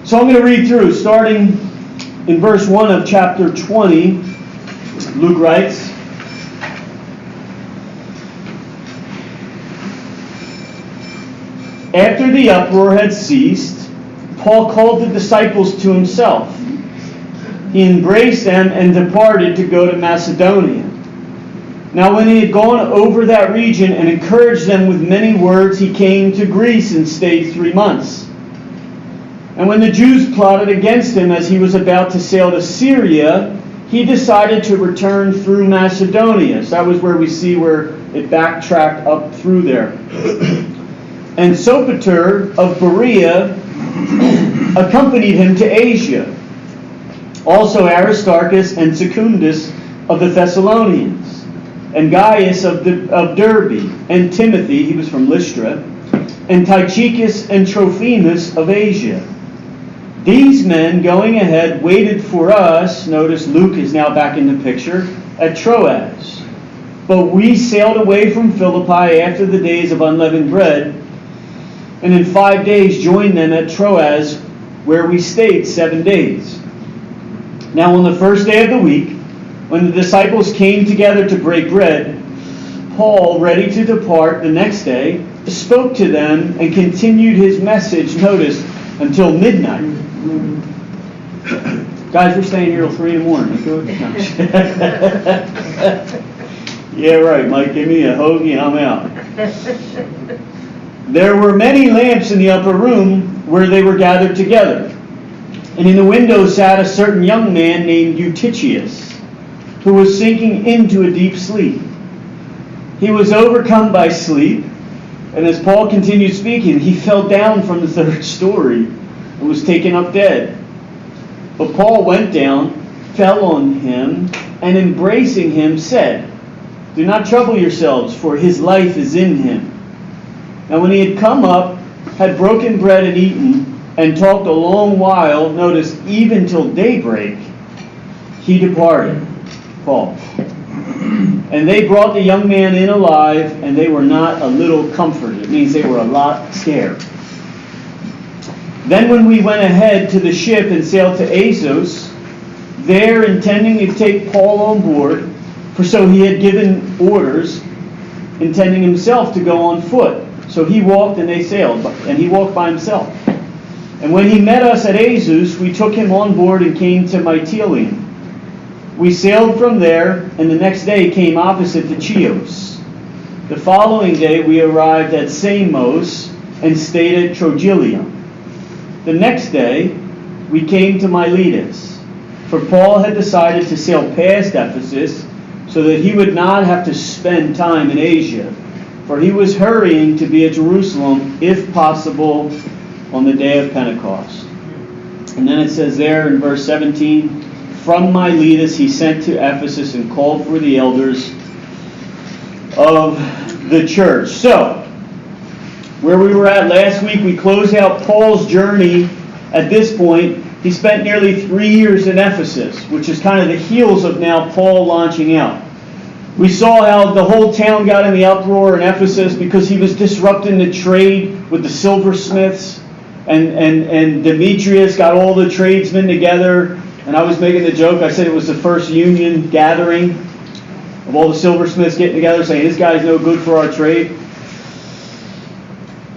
So I'm going to read through, starting in verse 1 of chapter 20. Luke writes, "After the uproar had ceased, Paul called the disciples to himself. He embraced them and departed to go to Macedonia. Now when he had gone over that region and encouraged them with many words, he came to Greece and stayed 3 months. And when the Jews plotted against him as he was about to sail to Syria, he decided to return through Macedonia." So that was where we see where it backtracked up through there. "And Sopater of Berea accompanied him to Asia. Also Aristarchus and Secundus of the Thessalonians, and Gaius of Derbe, and Timothy," he was from Lystra, "and Tychicus and Trophimus of Asia. These men, going ahead, waited for us," notice Luke is now back in the picture, "at Troas. But we sailed away from Philippi after the days of unleavened bread, and in 5 days joined them at Troas, where we stayed 7 days. Now on the first day of the week, when the disciples came together to break bread, Paul, ready to depart the next day, spoke to them and continued his message," notice, "until midnight." Guys, we're staying here till 3 in the morning. Yeah, right, Mike, give me a hoagie and I'm out. "There were many lamps in the upper room where they were gathered together. And in the window sat a certain young man named Eutychius, who was sinking into a deep sleep. He was overcome by sleep, and as Paul continued speaking, he fell down from the 3rd story and was taken up dead. But Paul went down, fell on him, and embracing him said, 'Do not trouble yourselves, for his life is in him.' Now when he had come up, had broken bread and eaten, and talked a long while, notice, even till daybreak, he departed," Paul. "And they brought the young man in alive, and they were not a little comforted." It means they were a lot scared. "Then when we went ahead to the ship and sailed to Assos, there intending to take Paul on board, for so he had given orders, intending himself to go on foot. So he walked and they sailed, and he walked by himself. And when he met us at Assos, we took him on board and came to Mytilene. We sailed from there, and the next day came opposite to Chios. The following day we arrived at Samos and stayed at Trogyllium. The next day we came to Miletus, for Paul had decided to sail past Ephesus so that he would not have to spend time in Asia, for he was hurrying to be at Jerusalem, if possible, on the day of Pentecost." And then it says there in verse 17, "From Miletus he sent to Ephesus and called for the elders of the church." So, where we were at last week, we closed out Paul's journey at this point. He spent nearly 3 years in Ephesus, which is kind of the heels of now Paul launching out. We saw how the whole town got in the uproar in Ephesus because he was disrupting the trade with the silversmiths. And Demetrius got all the tradesmen together. And I was making the joke, I said it was the first union gathering of all the silversmiths getting together saying, "This guy's no good for our trade."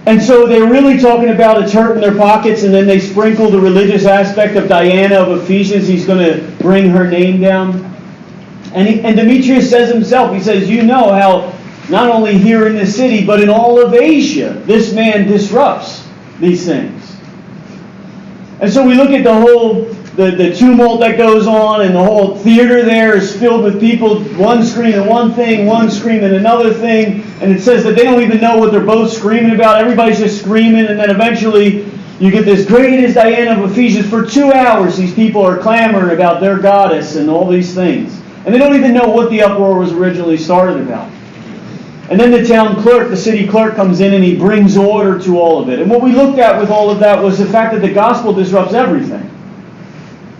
And so they're really talking about it's hurting their pockets, and then they sprinkle the religious aspect of Diana of Ephesians. He's going to bring her name down. And Demetrius says himself, he says, "You know how not only here in this city, but in all of Asia, this man disrupts these things." And so we look at the whole, the tumult that goes on, and the whole theater there is filled with people, one screaming one thing, one screaming another thing, and it says that they don't even know what they're both screaming about. Everybody's just screaming, and then eventually you get this, "Great is Diana of Ephesians." For 2 hours these people are clamoring about their goddess and all these things. And they don't even know what the uproar was originally started about. And then the town clerk, the city clerk, comes in and he brings order to all of it. And what we looked at with all of that was the fact that the gospel disrupts everything.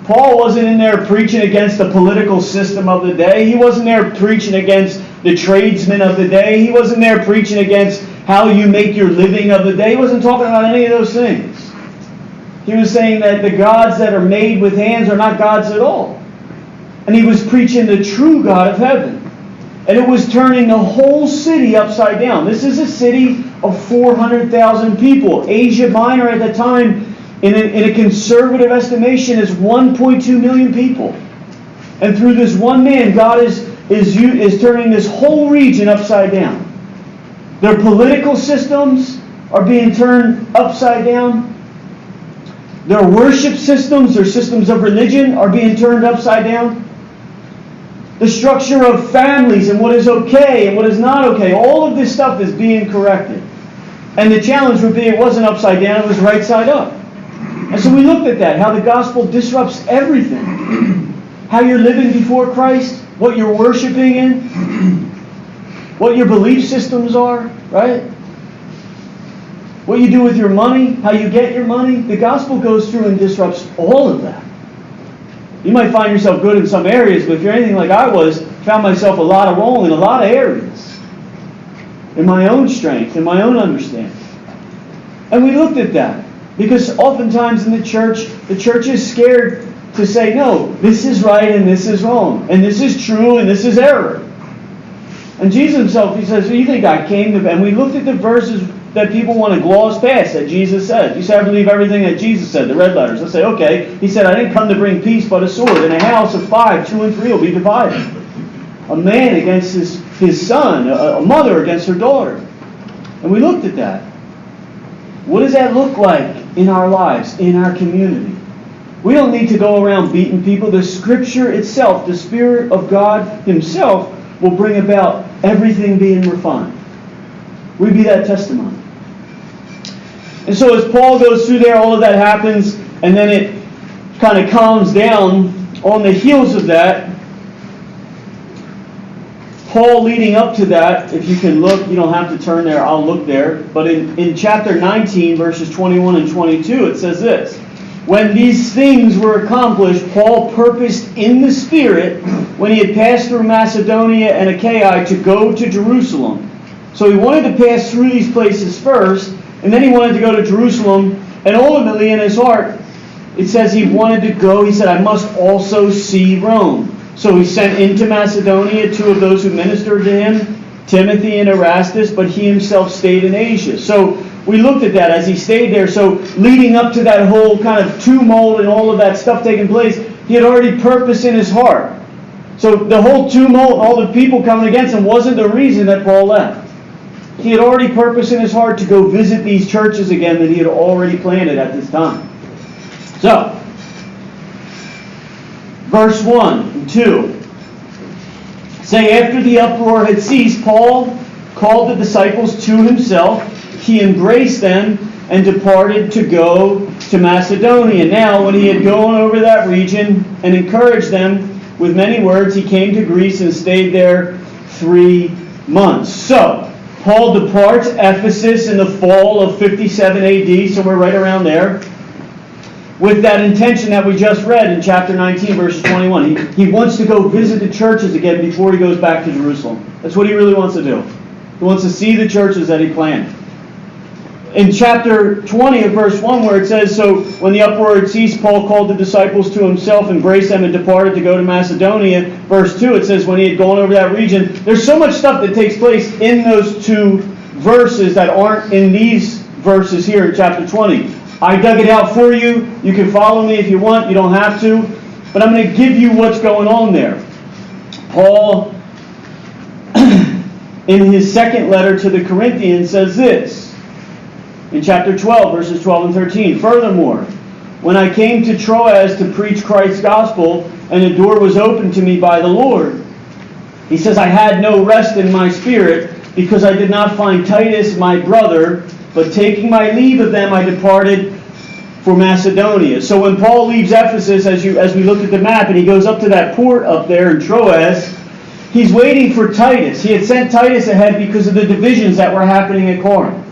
Paul wasn't in there preaching against the political system of the day. He wasn't there preaching against the tradesmen of the day. He wasn't there preaching against how you make your living of the day. He wasn't talking about any of those things. He was saying that the gods that are made with hands are not gods at all. And he was preaching the true God of heaven. And it was turning the whole city upside down. This is a city of 400,000 people. Asia Minor at the time, in a conservative estimation, is 1.2 million people. And through this one man, God is turning this whole region upside down. Their political systems are being turned upside down. Their worship systems, their systems of religion are being turned upside down. The structure of families and what is okay and what is not okay, all of this stuff is being corrected. And the challenge would be it wasn't upside down, it was right side up. And so we looked at that, how the gospel disrupts everything. How you're living before Christ, what you're worshiping in, what your belief systems are, right? What you do with your money, how you get your money. The gospel goes through and disrupts all of that. You might find yourself good in some areas, but if you're anything like I was, found myself a lot of wrong in a lot of areas. In my own strength, in my own understanding. And we looked at that. Because oftentimes in the church is scared to say, no, this is right and this is wrong. And this is true and this is error. And Jesus himself, he says, you think I came to... And we looked at the verses that people want to gloss past that Jesus said. You say, I believe everything that Jesus said, the red letters. I say, okay. He said, I didn't come to bring peace but a sword. In a house of 5, 2 and 3 will be divided. A man against his son, a mother against her daughter. And we looked at that. What does that look like in our lives, in our community? We don't need to go around beating people. The Scripture itself, the Spirit of God Himself, will bring about everything being refined. We be that testimony. And so as Paul goes through there, all of that happens, and then it kind of calms down. On the heels of that, Paul leading up to that, if you can look, you don't have to turn there, I'll look there. But in chapter 19, verses 21 and 22, it says this. When these things were accomplished, Paul purposed in the Spirit, when he had passed through Macedonia and Achaia, to go to Jerusalem. So he wanted to pass through these places first, and then he wanted to go to Jerusalem, and ultimately in his heart, it says he wanted to go, he said, I must also see Rome. So he sent into Macedonia 2 of those who ministered to him, Timothy and Erastus, but he himself stayed in Asia. So we looked at that as he stayed there. So leading up to that whole kind of tumult and all of that stuff taking place, he had already purpose in his heart. So the whole tumult, all the people coming against him wasn't the reason that Paul left. He had already purpose in his heart to go visit these churches again that he had already planted at this time. So, verse 1 and 2 say, after the uproar had ceased, Paul called the disciples to himself. He embraced them and departed to go to Macedonia. Now, when he had gone over that region and encouraged them with many words, he came to Greece and stayed there 3 months. So, Paul departs Ephesus in the fall of 57 AD, so we're right around there, with that intention that we just read in chapter 19, verse 21. He wants to go visit the churches again before he goes back to Jerusalem. That's what he really wants to do. He wants to see the churches that he planted. In chapter 20 of verse 1, where it says, so when the uproar had ceased, Paul called the disciples to himself, embraced them, and departed to go to Macedonia. Verse 2, it says, when he had gone over that region. There's so much stuff that takes place in those 2 verses that aren't in these verses here in chapter 20. I dug it out for you. You can follow me if you want. You don't have to. But I'm going to give you what's going on there. Paul, in his second letter to the Corinthians, says this. In chapter 12, verses 12 and 13. Furthermore, when I came to Troas to preach Christ's gospel, and the door was opened to me by the Lord, he says, I had no rest in my spirit, because I did not find Titus my brother, but taking my leave of them, I departed for Macedonia. So when Paul leaves Ephesus, as we look at the map, and he goes up to that port up there in Troas, he's waiting for Titus. He had sent Titus ahead because of the divisions that were happening at Corinth.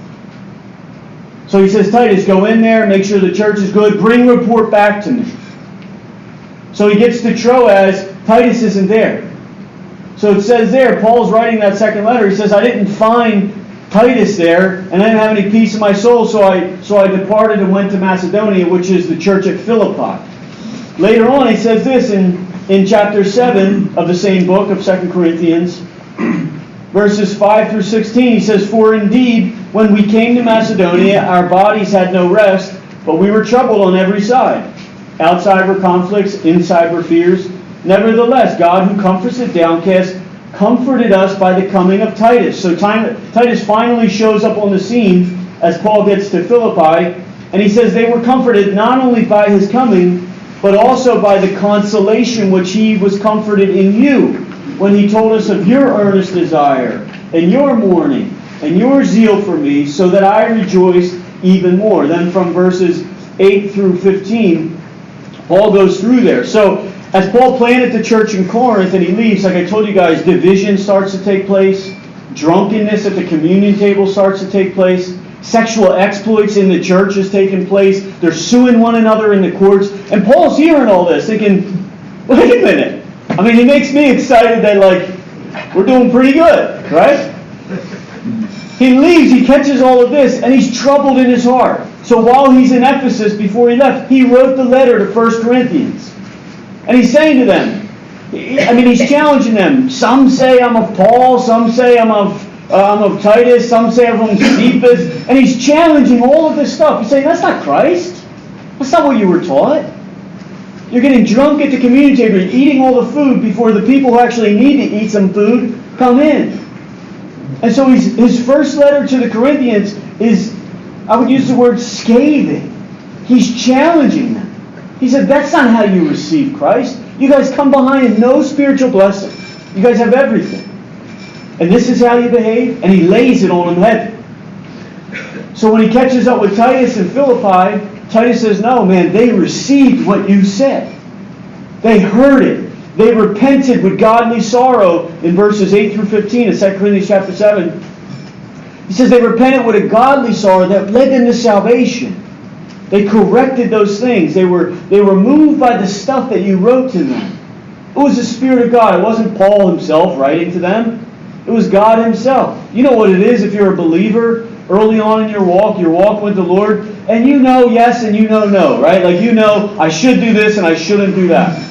So he says, Titus, go in there, make sure the church is good, bring a report back to me. So he gets to Troas, Titus isn't there. So it says there, Paul's writing that second letter, he says, I didn't find Titus there, and I didn't have any peace in my soul, so I departed and went to Macedonia, which is the church at Philippi. Later on, he says this in chapter 7 of the same book of 2 Corinthians, verses 5 through 16. He says, "For indeed, when we came to Macedonia, our bodies had no rest, but we were troubled on every side. Outside were conflicts, inside were fears. Nevertheless, God, who comforts the downcast, comforted us by the coming of Titus." So Titus finally shows up on the scene as Paul gets to Philippi, and he says they were comforted not only by his coming, but also by the consolation which he was comforted in you, when he told us of your earnest desire, and your mourning, and your zeal for me, so that I rejoiced even more. Then from verses 8 through 15, Paul goes through there. So, as Paul planted the church in Corinth and he leaves, like I told you guys, division starts to take place. Drunkenness at the communion table starts to take place. Sexual exploits in the church is taking place. They're suing one another in the courts. And Paul's hearing all this, thinking, wait a minute. I mean, he makes me excited that, like, we're doing pretty good, right? He leaves, he catches all of this, and he's troubled in his heart. So while he's in Ephesus, before he left, he wrote the letter to 1 Corinthians. And he's saying to them, he's challenging them. Some say I'm of Paul, some say I'm of Titus, some say I'm from Cephas. And he's challenging all of this stuff. He's saying, that's not Christ. That's not what you were taught. You're getting drunk at the communion table, you're eating all the food before the people who actually need to eat some food come in. And so his first letter to the Corinthians is, I would use the word scathing. He's challenging them. He said, that's not how you receive Christ. You guys come behind in no spiritual blessing. You guys have everything. And this is how you behave? And he lays it on them heavy. So when he catches up with Titus in Philippi, Titus says, no, man, they received what you said. They heard it. They repented with godly sorrow in verses 8 through 15 of 2 Corinthians chapter 7. He says they repented with a godly sorrow that led them to salvation. They corrected those things. They were moved by the stuff that you wrote to them. It was the Spirit of God. It wasn't Paul himself writing to them. It was God himself. You know what it is if you're a believer early on in your walk with the Lord, and you know yes and you know no, right? Like you know, I should do this and I shouldn't do that.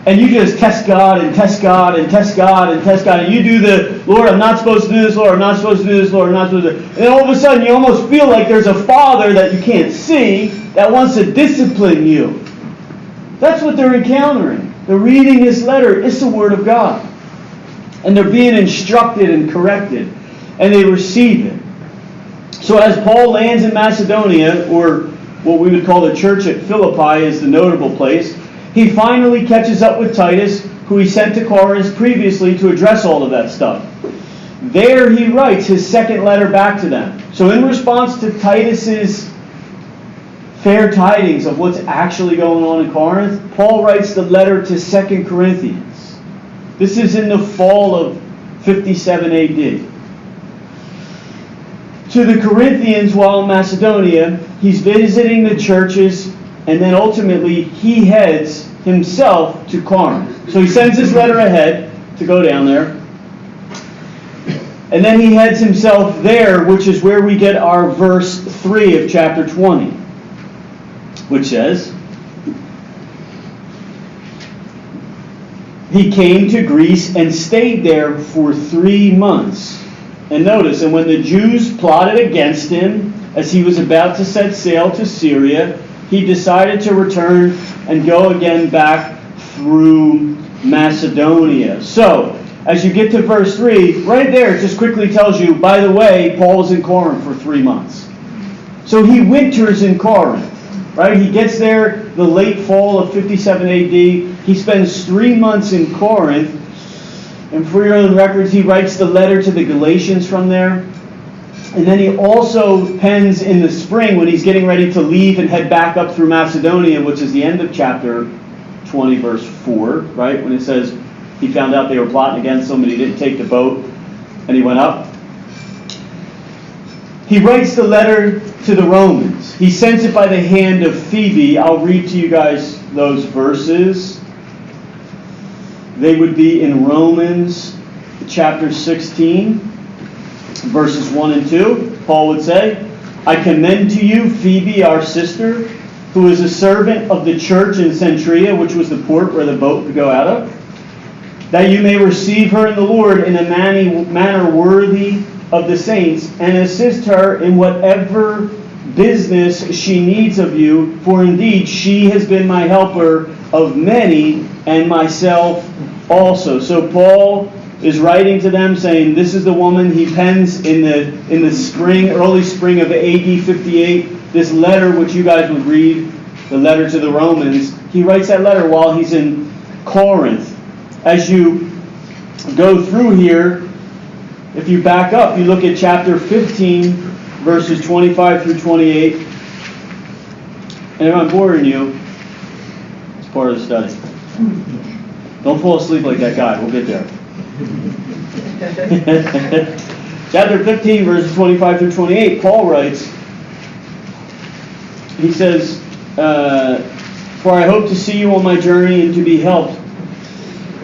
And you just test God and test God and test God and test God. And you do the, Lord, I'm not supposed to do this, Lord, I'm not supposed to do this, Lord, I'm not supposed to do this. And then all of a sudden you almost feel like there's a father that you can't see that wants to discipline you. That's what they're encountering. They're reading this letter. It's the Word of God. And they're being instructed and corrected. And they receive it. So as Paul lands in Macedonia, or what we would call the church at Philippi is the notable place, he finally catches up with Titus, who he sent to Corinth previously to address all of that stuff. There he writes his second letter back to them. So in response to Titus's fair tidings of what's actually going on in Corinth, Paul writes the letter to 2 Corinthians. This is in the fall of 57 AD. To the Corinthians while in Macedonia, he's visiting the churches, and then ultimately he heads himself to Corinth. So he sends this letter ahead to go down there. And then he heads himself there, which is where we get our verse 3 of chapter 20. Which says, he came to Greece and stayed there for 3 months. And notice, and when the Jews plotted against him as he was about to set sail to Syria, he decided to return and go again back through Macedonia. So, as you get to verse 3, right there it just quickly tells you, by the way, Paul was in Corinth for 3 months. So he winters in Corinth. Right? He gets there the late fall of 57 AD. He spends 3 months in Corinth. And for your own records, he writes the letter to the Galatians from there. And then he also pens in the spring when he's getting ready to leave and head back up through Macedonia, which is the end of chapter 20, verse 4, right? When it says he found out they were plotting against him and he didn't take the boat and he went up. He writes the letter to the Romans. He sends it by the hand of Phoebe. I'll read to you guys those verses. They would be in Romans chapter 16. verses 1 and 2, Paul would say, I commend to you Phoebe, our sister, who is a servant of the church in Centuria, which was the port where the boat would go out of, that you may receive her in the Lord in a manner worthy of the saints, and assist her in whatever business she needs of you, for indeed she has been my helper of many, and myself also. So Paul is writing to them saying, this is the woman he pens in the spring, early spring of AD 58, this letter which you guys would read, the letter to the Romans. He writes that letter while he's in Corinth. As you go through here, if you back up, you look at chapter 15, verses 25 through 28. And if I'm boring you, it's part of the study. Don't fall asleep like that guy. We'll get there. Chapter 15, verses 25 through 28, Paul writes, he says, for I hope to see you on my journey and to be helped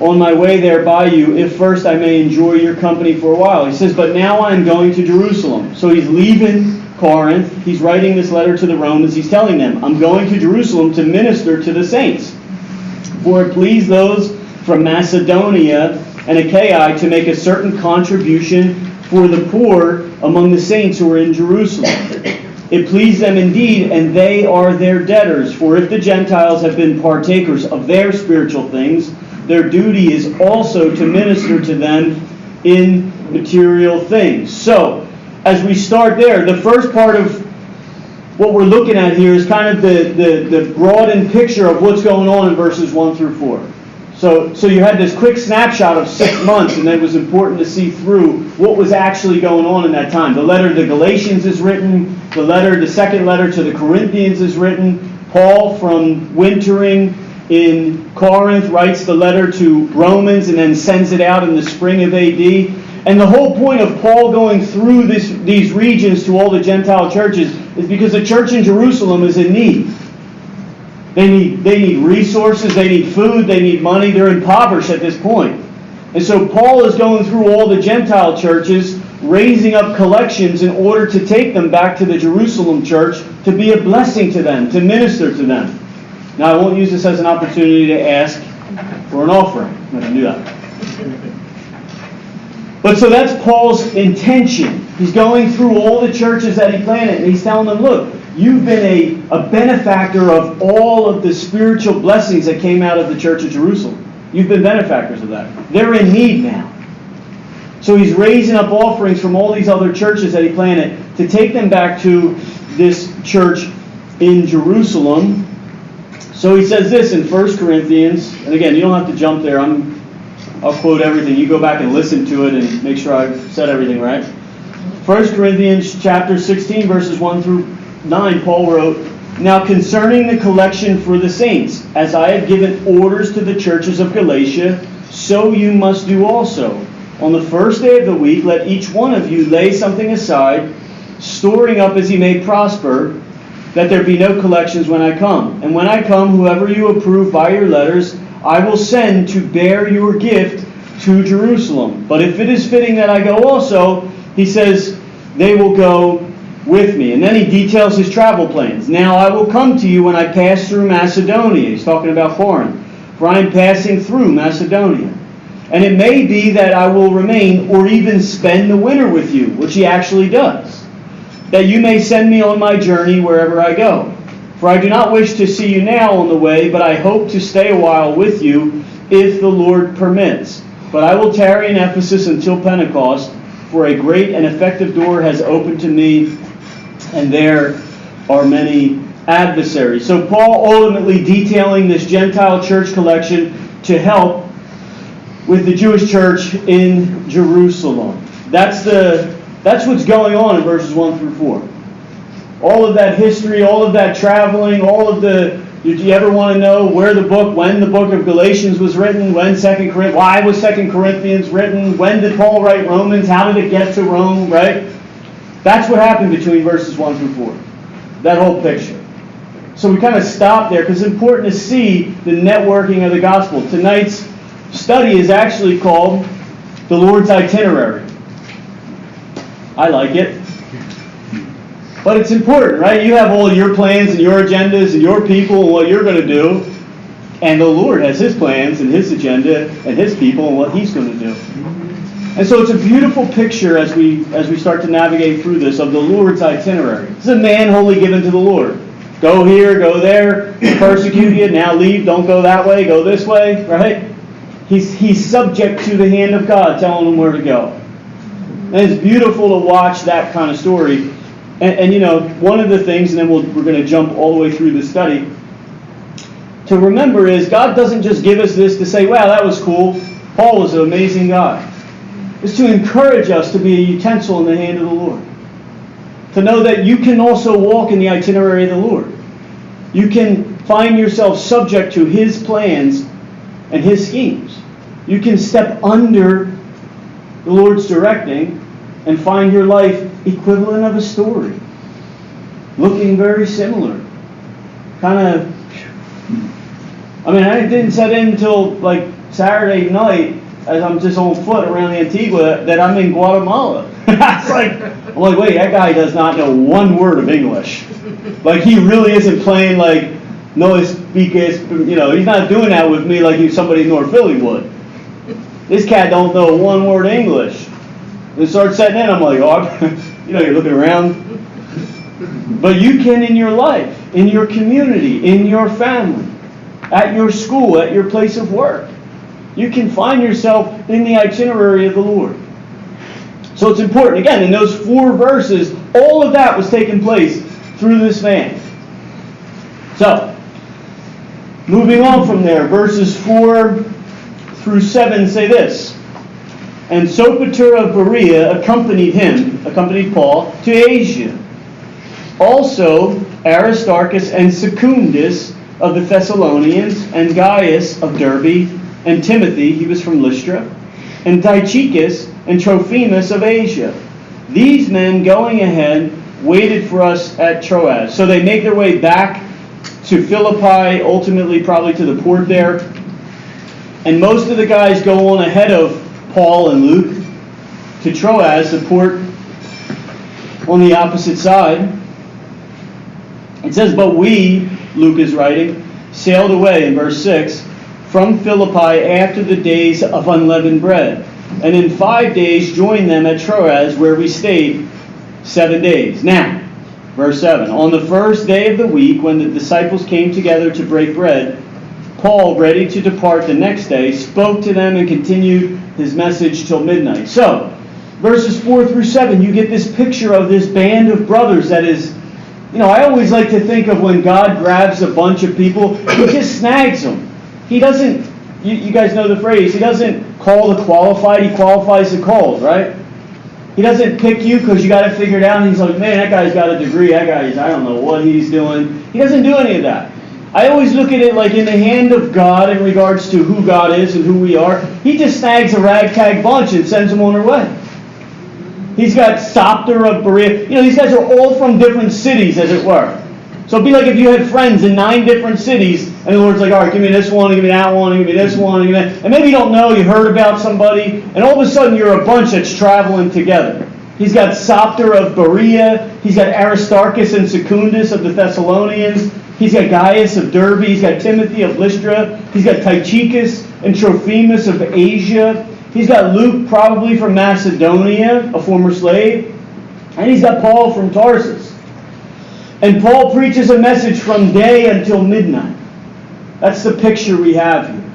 on my way there by you, if first I may enjoy your company for a while. He says, but now I am going to Jerusalem. So he's leaving Corinth. He's writing this letter to the Romans. He's telling them, I'm going to Jerusalem to minister to the saints. For it pleased those from Macedonia and Achaia to make a certain contribution for the poor among the saints who are in Jerusalem. It pleased them indeed, and they are their debtors. For if the Gentiles have been partakers of their spiritual things, their duty is also to minister to them in material things. So, as we start there, the first part of what we're looking at here is kind of the broadened picture of what's going on in verses 1 through 4. So you had this quick snapshot of 6 months, and it was important to see through what was actually going on in that time. The letter to the Galatians is written. The second letter to the Corinthians is written. Paul, from wintering in Corinth, writes the letter to Romans and then sends it out in the spring of AD. And the whole point of Paul going through these regions to all the Gentile churches is because the church in Jerusalem is in need. They need resources, they need food, they need money. They're impoverished at this point. And so Paul is going through all the Gentile churches, raising up collections in order to take them back to the Jerusalem church to be a blessing to them, to minister to them. Now, I won't use this as an opportunity to ask for an offering. I'm not going to do that. But so that's Paul's intention. He's going through all the churches that he planted, and he's telling them, look, you've been a benefactor of all of the spiritual blessings that came out of the church of Jerusalem. You've been benefactors of that. They're in need now. So he's raising up offerings from all these other churches that he planted to take them back to this church in Jerusalem. So he says this in 1 Corinthians, and again, you don't have to jump there. I'll quote everything. You go back and listen to it and make sure I've said everything right. 1 Corinthians chapter 16, verses 1 through 9, Paul wrote, now concerning the collection for the saints, as I have given orders to the churches of Galatia, so you must do also. On the first day of the week, let each one of you lay something aside, storing up as he may prosper, that there be no collections when I come. And when I come, whoever you approve by your letters, I will send to bear your gift to Jerusalem. But if it is fitting that I go also, he says, they will go with me. And then he details his travel plans. Now I will come to you when I pass through Macedonia. He's talking about Corinth. For I am passing through Macedonia. And it may be that I will remain or even spend the winter with you, which he actually does, that you may send me on my journey wherever I go. For I do not wish to see you now on the way, but I hope to stay a while with you, if the Lord permits. But I will tarry in Ephesus until Pentecost, for a great and effective door has opened to me, and there are many adversaries. So Paul ultimately detailing this Gentile church collection to help with the Jewish church in Jerusalem. That's what's going on in verses 1 through 4. All of that history, all of that traveling, all of the... Did you ever want to know when the book of Galatians was written, why was 2 Corinthians written, when did Paul write Romans, how did it get to Rome, right? That's what happened between verses 1 through 4. That whole picture. So we kind of stop there because it's important to see the networking of the gospel. Tonight's study is actually called the Lord's Itinerary. I like it. But it's important, right? You have all your plans and your agendas and your people and what you're going to do. And the Lord has His plans and His agenda and His people and what He's going to do. And so it's a beautiful picture as we start to navigate through this of the Lord's itinerary. This is a man wholly given to the Lord. Go here, go there, persecute you, now leave, don't go that way, go this way, right? He's subject to the hand of God telling him where to go. And it's beautiful to watch that kind of story. And you know, one of the things, and then we're going to jump all the way through the study, to remember is God doesn't just give us this to say, wow, that was cool. Paul was an amazing guy. It's to encourage us to be a utensil in the hand of the Lord. To know that you can also walk in the itinerary of the Lord. You can find yourself subject to His plans and His schemes. You can step under the Lord's directing and find your life equivalent of a story. Looking very similar. Kind of, I didn't set in until like Saturday night as I'm just on foot around Antigua that I'm in Guatemala. I'm like, wait, that guy does not know one word of English. Like, he really isn't playing like, no speakers, you know, he's not doing that with me like somebody in North Philly would. This cat don't know one word of English. They start setting in, I'm like, oh, you know, you're looking around. But you can in your life, in your community, in your family, at your school, at your place of work. You can find yourself in the itinerary of the Lord. So it's important. Again, in those 4 verses, all of that was taking place through this man. So, moving on from there, verses 4 through 7 say this. And Sopater of Berea accompanied Paul to Asia. Also Aristarchus and Secundus of the Thessalonians, and Gaius of Derbe, and Timothy, he was from Lystra, and Tychicus and Trophimus of Asia. These men, going ahead, waited for us at Troas. So they make their way back to Philippi, ultimately probably to the port there. And most of the guys go on ahead of Paul and Luke to Troas, the port on the opposite side. It says, but we, Luke is writing, sailed away, in verse 6, from Philippi after the days of unleavened bread, and in 5 days joined them at Troas, where we stayed 7 days. Now, verse 7, on the first day of the week, when the disciples came together to break bread, Paul, ready to depart the next day, spoke to them and continued his message till midnight. So, verses 4 through 7, you get this picture of this band of brothers that is, you know, I always like to think of when God grabs a bunch of people, He just snags them. He doesn't, you guys know the phrase, He doesn't call the qualified, He qualifies the called, right? He doesn't pick you because you got to figure it out and He's like, man, that guy's got a degree, that guy's, I don't know what he's doing. He doesn't do any of that. I always look at it like in the hand of God in regards to who God is and who we are. He just snags a ragtag bunch and sends them on their way. He's got Sopater of Berea. You know, these guys are all from different cities, as it were. So it'd be like if you had friends in 9 different cities, and the Lord's like, all right, give me this one, give me that one, give me this one, give me that. And maybe you don't know, you heard about somebody, and all of a sudden you're a bunch that's traveling together. He's got Sopater of Berea. He's got Aristarchus and Secundus of the Thessalonians. He's got Gaius of Derbe. He's got Timothy of Lystra. He's got Tychicus and Trophimus of Asia. He's got Luke, probably from Macedonia, a former slave. And he's got Paul from Tarsus. And Paul preaches a message from day until midnight. That's the picture we have here.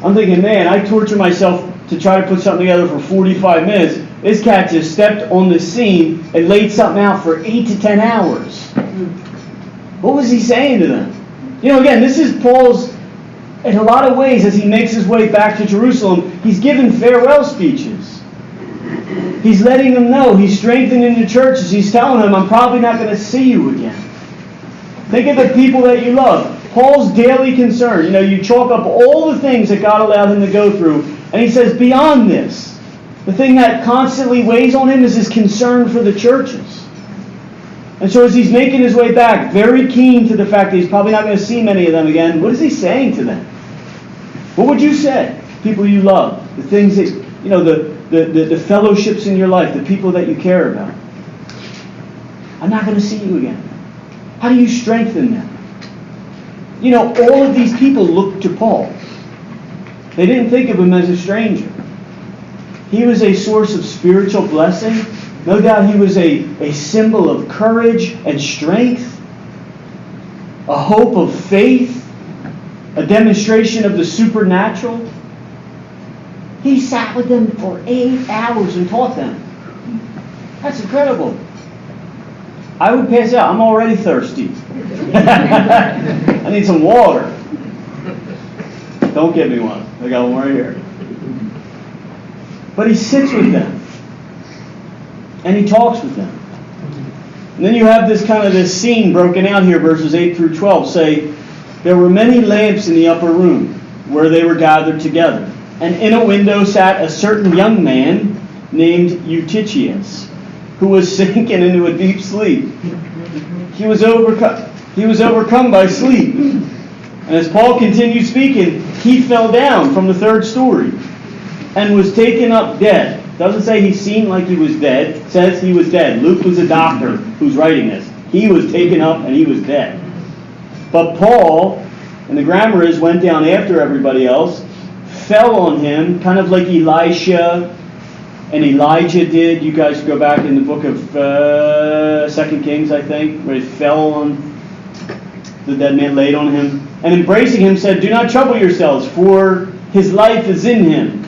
I'm thinking, man, I torture myself to try to put something together for 45 minutes. This cat just stepped on the scene and laid something out for 8 to 10 hours. What was he saying to them? You know, again, this is Paul's, in a lot of ways, as he makes his way back to Jerusalem, he's giving farewell speeches. He's letting them know. He's strengthening the churches. He's telling them, I'm probably not going to see you again. Think of the people that you love. Paul's daily concern. You know, you chalk up all the things that God allowed him to go through. And he says, beyond this, the thing that constantly weighs on him is his concern for the churches. And so as he's making his way back, very keen to the fact that he's probably not going to see many of them again, what is he saying to them? What would you say? People you love. The things that, you know, the fellowships in your life, the people that you care about. I'm not going to see you again. How do you strengthen them? You know, all of these people looked to Paul. They didn't think of him as a stranger. He was a source of spiritual blessing. No doubt he was a symbol of courage and strength, a hope of faith, a demonstration of the supernatural. He sat with them for 8 hours and taught them. That's incredible. I would pass out. I'm already thirsty. I need some water. Don't give me one. I got one right here. But he sits with them. And he talks with them. And then you have this scene broken out here, verses 8 through 12 say, there were many lamps in the upper room where they were gathered together. And in a window sat a certain young man named Eutychius, who was sinking into a deep sleep. He was overcome by sleep. And as Paul continued speaking, he fell down from the 3rd story and was taken up dead. Doesn't say he seemed like he was dead. It says he was dead. Luke was a doctor who's writing this. He was taken up and he was dead. But Paul, and the grammar is, went down after everybody else, fell on him, kind of like Elisha and Elijah did. You guys go back in the book of 2 Kings, I think, where he fell on the dead man, laid on him, and embracing him said, do not trouble yourselves, for his life is in him.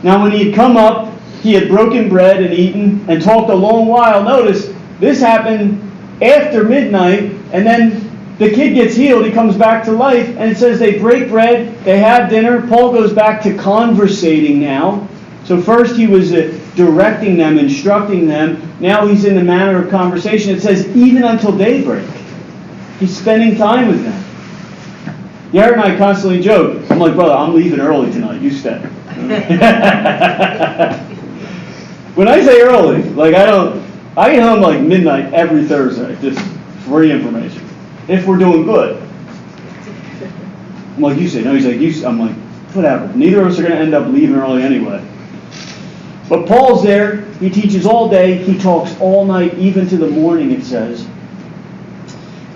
Now when he had come up, he had broken bread and eaten and talked a long while. Notice, this happened after midnight, and then the kid gets healed, he comes back to life, and it says they break bread, they have dinner. Paul goes back to conversating now. So first he was directing them, instructing them. Now he's in the manner of conversation. It says even until daybreak. He's spending time with them. Garrett and I constantly joke. I'm like, brother, I'm leaving early tonight. You stay. When I say early, like I get home like midnight every Thursday. Just free information. If we're doing good. I'm like, you say. No, he's like, you say. I'm like, whatever. Neither of us are going to end up leaving early anyway. But Paul's there. He teaches all day. He talks all night, even to the morning, it says.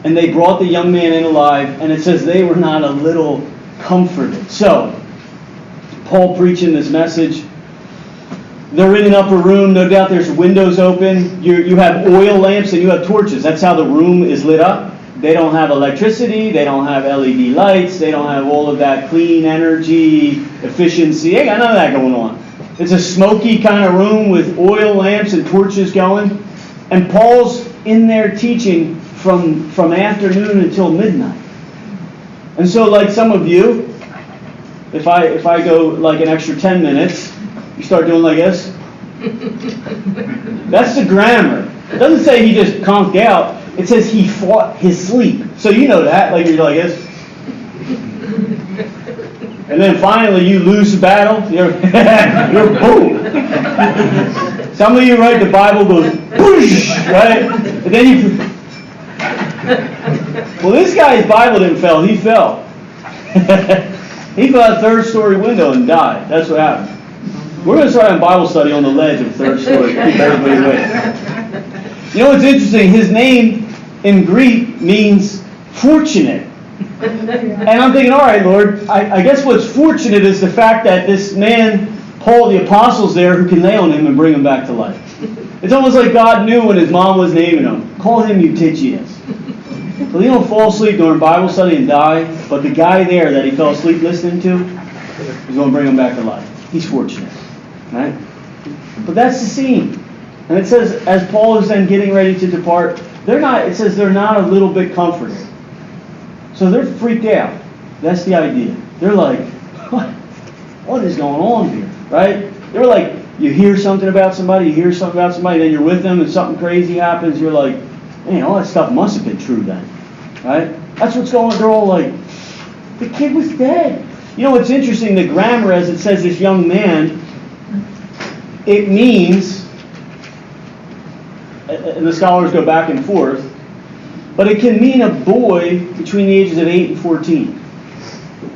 And they brought the young man in alive, and it says they were not a little comforted. So, Paul preaching this message. They're in an upper room. No doubt there's windows open. You have oil lamps and you have torches. That's how the room is lit up. They don't have electricity. They don't have LED lights. They don't have all of that clean energy, efficiency. They got none of that going on. It's a smoky kind of room with oil lamps and torches going. And Paul's in there teaching from afternoon until midnight. And so like some of you, if I go like an extra 10 minutes, you start doing like this. That's the grammar. It doesn't say he just conked out. It says he fought his sleep. So you know that, like you're like this. And then finally you lose the battle. You're boom. Some of you write the Bible goes whoosh, right? And then you. Well, this guy's Bible didn't fail. He fell. He fell out a 3rd story window and died. That's what happened. We're going to start a Bible study on the ledge of 3rd story. Keep everybody awake. You know what's interesting? His name in Greek means fortunate. And I'm thinking, all right, Lord, I guess what's fortunate is the fact that this man, Paul the Apostle's there who can lay on him and bring him back to life. It's almost like God knew when his mom was naming him. Call him Eutychius. So he don't fall asleep during Bible study and die, but the guy there that he fell asleep listening to is going to bring him back to life. He's fortunate. Right? But that's the scene. And it says, as Paul is then getting ready to depart, it says they're not a little bit comforted. So they're freaked out. That's the idea. They're like, what is going on here? Right? They're like, you hear something about somebody, then you're with them and something crazy happens, you're like, man, all that stuff must have been true then. Right? That's what's going on. They're all like, the kid was dead. You know what's interesting, the grammar as it says this young man, it means, and the scholars go back and forth, but it can mean a boy between the ages of 8 and 14.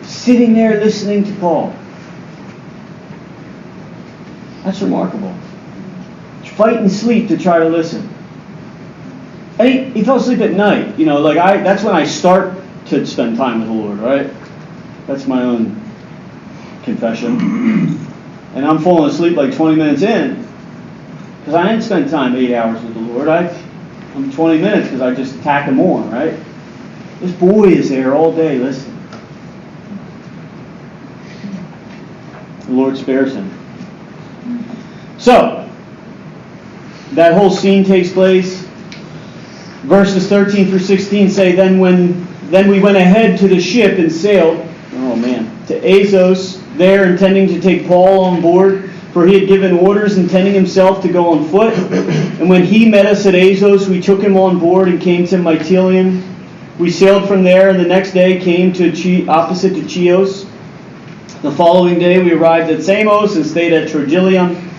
Sitting there listening to Paul. That's remarkable. Fight and sleep to try to listen. And he fell asleep at night. That's when I start to spend time with the Lord, right? That's my own confession. And I'm falling asleep like 20 minutes in because I didn't spend time 8 hours with the Lord. I'm 20 minutes because I just tack him on, right? This boy is there all day listening. The Lord spares him. So, that whole scene takes place. Verses 13 through 16 say, Then we went ahead to the ship and sailed, to Assos, there intending to take Paul on board, for he had given orders intending himself to go on foot. And when he met us at Assos, we took him on board and came to Mytilene. We sailed from there, and the next day came to opposite to Chios. The following day we arrived at Samos and stayed at Trogyllium.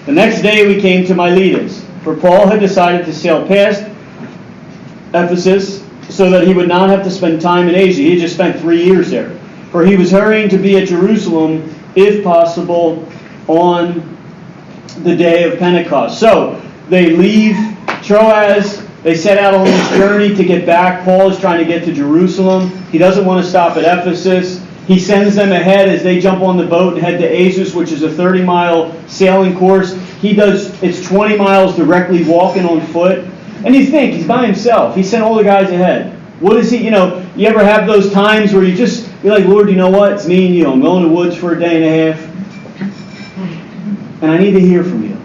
The next day we came to Miletus, for Paul had decided to sail past Ephesus so that he would not have to spend time in Asia. He had just spent 3 years there. For he was hurrying to be at Jerusalem, if possible, on the day of Pentecost. So they leave Troas. They set out on this journey to get back. Paul is trying to get to Jerusalem. He doesn't want to stop at Ephesus. He sends them ahead as they jump on the boat and head to Assos, which is a 30-mile sailing course. It's 20 miles directly walking on foot. And you think, he's by himself. He sent all the guys ahead. What is he, you ever have those times where you're like, Lord, you know what? It's me and you. I'm going to the woods for a day and a half. And I need to hear from you.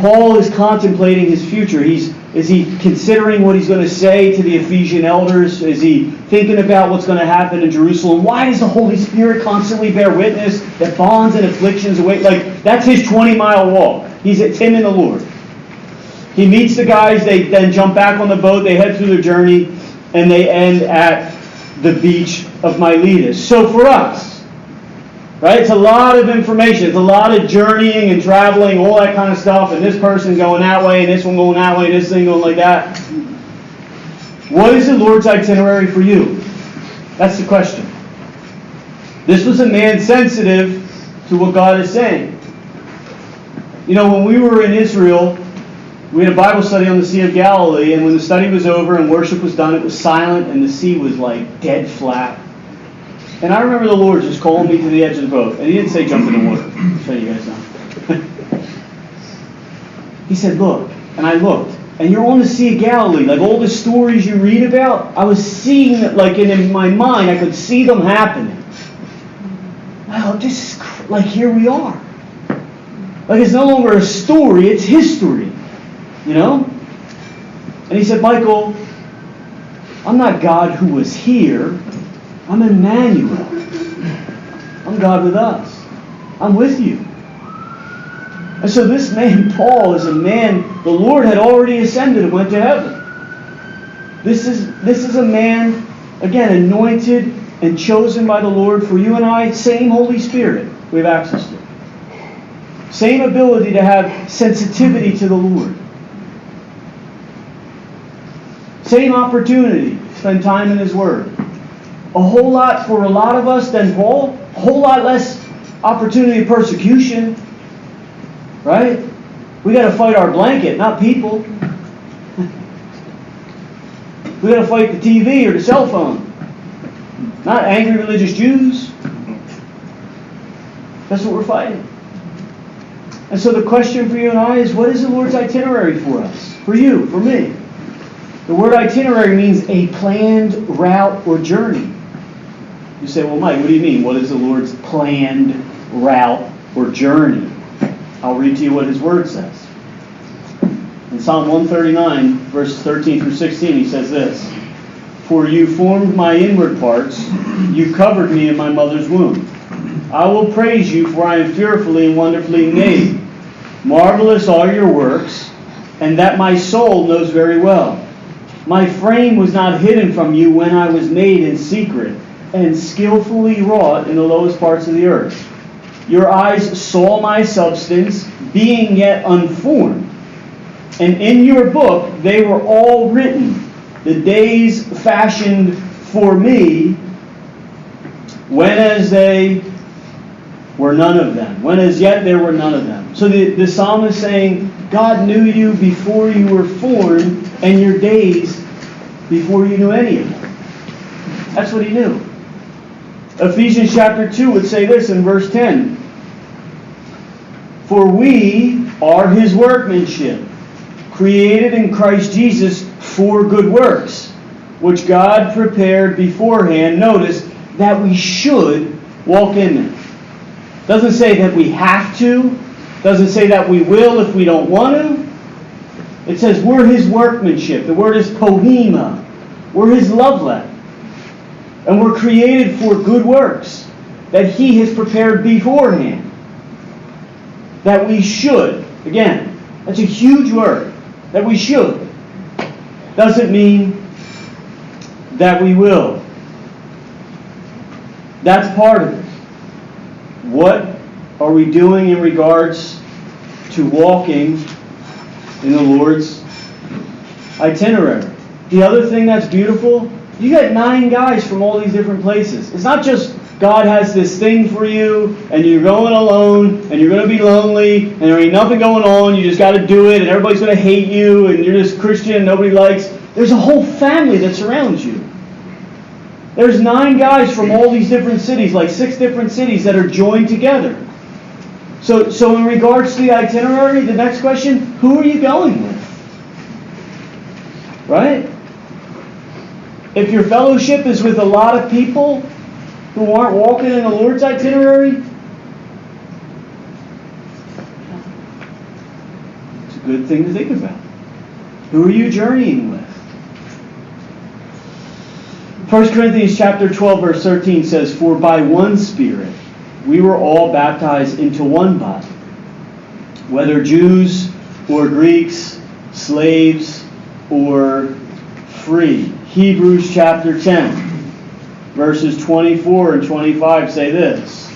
Paul is contemplating his future. Is he considering what he's going to say to the Ephesian elders? Is he thinking about what's going to happen in Jerusalem? Why does the Holy Spirit constantly bear witness that bonds and afflictions await? That's his 20-mile walk. It's him and the Lord. He meets the guys. They then jump back on the boat. They head through their journey, and they end at the beach of Miletus. So for us, right, it's a lot of information. It's a lot of journeying and traveling, all that kind of stuff, and this person going that way, and this one going that way, this thing going like that. What is the Lord's itinerary for you? That's the question. This was a man sensitive to what God is saying. When we were in Israel, we had a Bible study on the Sea of Galilee, and when the study was over and worship was done, it was silent, and the sea was like dead flat. And I remember the Lord just calling me to the edge of the boat. And he didn't say jump in the water. I'll show you guys now. He said, look. And I looked. And you're on the Sea of Galilee. Like all the stories you read about, I was seeing that, in my mind, I could see them happening. Wow, this is here we are. It's no longer a story, it's history. And he said, Michael, I'm not God who was here. I'm Emmanuel. I'm God with us. I'm with you. And so this man, Paul, is a man the Lord had already ascended and went to heaven. This is a man, again, anointed and chosen by the Lord for you and I. Same Holy Spirit we have access to. Same ability to have sensitivity to the Lord. Same opportunity to spend time in His Word. A whole lot for a lot of us than Paul. A whole lot less opportunity of persecution. Right? We got to fight our blanket, not people. We got to fight the TV or the cell phone. Not angry religious Jews. That's what we're fighting. And so the question for you and I is, what is the Lord's itinerary for us? For you, for me. The word itinerary means a planned route or journey. You say, well, Mike, what do you mean? What is the Lord's planned route or journey? I'll read to you what His Word says. In Psalm 139, verses 13 through 16, He says this: For you formed my inward parts, you covered me in my mother's womb. I will praise you, for I am fearfully and wonderfully made. Marvelous are your works, and that my soul knows very well. My frame was not hidden from you when I was made in secret, and skillfully wrought in the lowest parts of the earth. Your eyes saw my substance, being yet unformed. And in your book they were all written, the days fashioned for me, when were none of them. When as yet there were none of them. So the psalmist is saying, God knew you before you were formed, and your days before you knew any of them. That's what he knew. Ephesians chapter 2 would say this in verse 10. For we are his workmanship, created in Christ Jesus for good works, which God prepared beforehand, notice, that we should walk in them. Doesn't say that we have to. Doesn't say that we will if we don't want to. It says we're his workmanship. The word is poema. We're his love letter. And we're created for good works that he has prepared beforehand. That we should. Again, that's a huge word. That we should. Doesn't mean that we will. That's part of it. What are we doing in regards to walking in the Lord's itinerary? The other thing that's beautiful, you got 9 guys from all these different places. It's not just God has this thing for you, and you're going alone, and you're going to be lonely, and there ain't nothing going on, you just got to do it, and everybody's going to hate you, and you're just Christian and nobody likes. There's a whole family that surrounds you. There's 9 guys from all these different cities, like 6 different cities that are joined together. So in regards to the itinerary, the next question, who are you going with? Right? If your fellowship is with a lot of people who aren't walking in the Lord's itinerary, it's a good thing to think about. Who are you journeying with? 1 Corinthians chapter 12, verse 13 says, For by one Spirit we were all baptized into one body, whether Jews or Greeks, slaves or free. Hebrews chapter 10, verses 24 and 25 say this,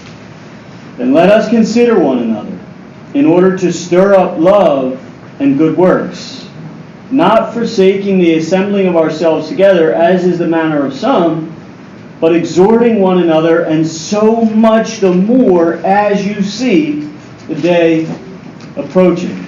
Then let us consider one another, in order to stir up love and good works, not forsaking the assembling of ourselves together, as is the manner of some, but exhorting one another, and so much the more as you see the day approaching.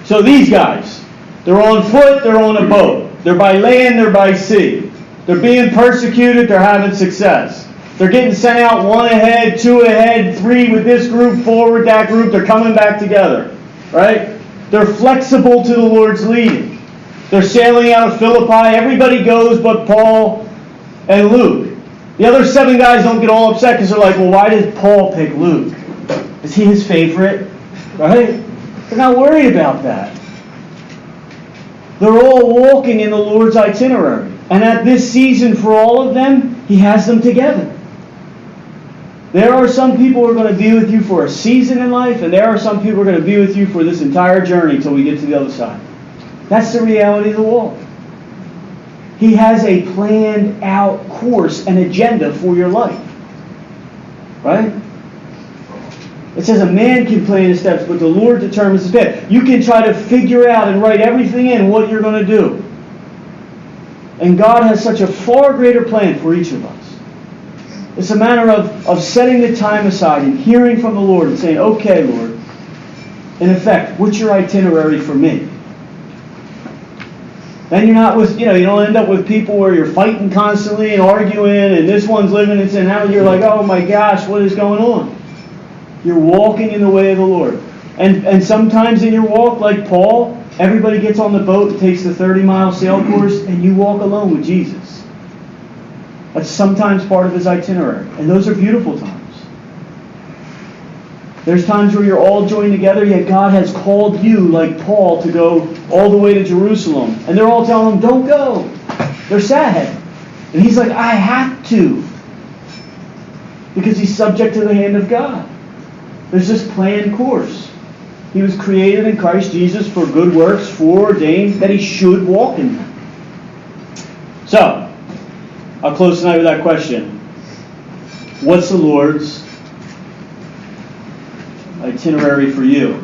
So these guys, they're on foot, they're on a boat. They're by land, they're by sea. They're being persecuted, they're having success. They're getting sent out 1 ahead, 2 ahead, 3 with this group, 4 with that group. They're coming back together. Right? They're flexible to the Lord's leading. They're sailing out of Philippi. Everybody goes but Paul and Luke. The other 7 guys don't get all upset because they're like, well, why did Paul pick Luke? Is he his favorite? Right? They're not worried about that. They're all walking in the Lord's itinerary. And at this season, for all of them, he has them together. There are some people who are going to be with you for a season in life, and there are some people who are going to be with you for this entire journey until we get to the other side. That's the reality of the walk. He has a planned out course and agenda for your life. Right? It says a man can plan his steps, but the Lord determines his path. You can try to figure out and write everything in what you're going to do. And God has such a far greater plan for each of us. It's a matter of setting the time aside and hearing from the Lord and saying, okay, Lord, in effect, what's your itinerary for me? Then you're not with, you don't end up with people where you're fighting constantly and arguing, and this one's living and saying, now you're like, oh my gosh, what is going on? You're walking in the way of the Lord. And sometimes in your walk, like Paul, everybody gets on the boat and takes the 30-mile sail course, and you walk alone with Jesus. That's sometimes part of his itinerary. And those are beautiful times. There's times where you're all joined together, yet God has called you, like Paul, to go all the way to Jerusalem. And they're all telling him, don't go. They're sad. And he's like, I have to. Because he's subject to the hand of God. There's this planned course. He was created in Christ Jesus for good works, foreordained that he should walk in them. So, I'll close tonight with that question. What's the Lord's itinerary for you?